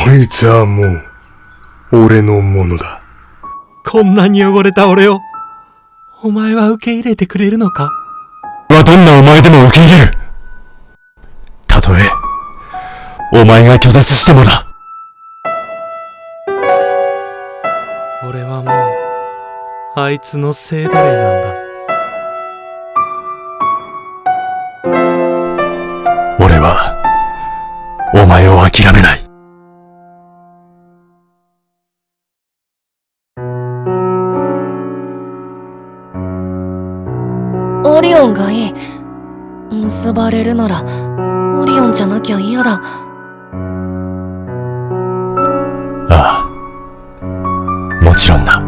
こいつはもう俺のものだ。こんなに汚れた俺をお前は受け入れてくれるのか？俺はどんなお前でも受け入れる。たとえお前が拒絶してもだ。俺はもうあいつの性奴隷なんだ。俺はお前を諦めない。オリオンがいい。結ばれるならオリオンじゃなきゃ嫌だ。ああ、もちろんだ。